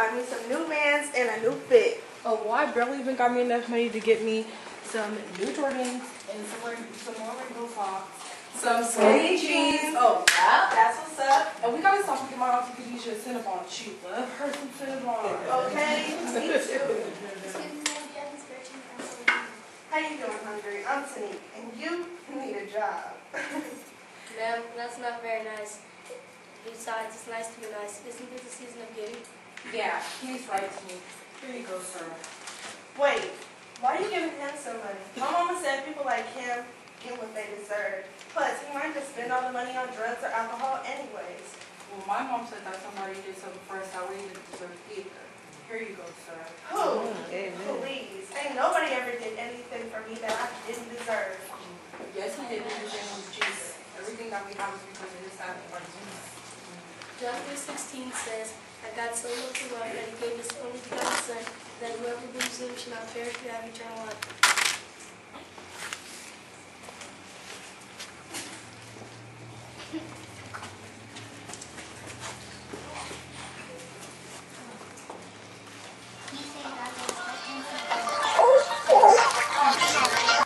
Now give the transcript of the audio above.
buy me some new Vans and a new fit. Oh, well, I barely even got me enough money to get me some new Jordans and some more rainbow socks. Some skinny jeans. Oh, yeah, that's what's up. And we gotta stop with my auntie because you should Cinnabon cheap. Love her some Cinnabon. Okay, me too. How you doing, Hungry? I'm Tanique, and you need a job. Ma'am, that's not very nice. Besides, it's nice to be nice. Isn't this the season of giving? Yeah, he's right to me. Here you go, sir. Wait, why are you giving him some money? My mama said people like him get what they deserve. Plus, he might just spend all the money on drugs or alcohol anyways. Well, my mom said that somebody did something for us that we didn't deserve either. Here you go, sir. Who? Please. Ain't nobody ever did anything for me that I didn't deserve. Yes, he did, because his name was Jesus. Everything that we have is because of his sacrifice. John 3:16 says, that God so loved the world that he gave his only begotten Son, that whoever believes in him shall not perish but have eternal life.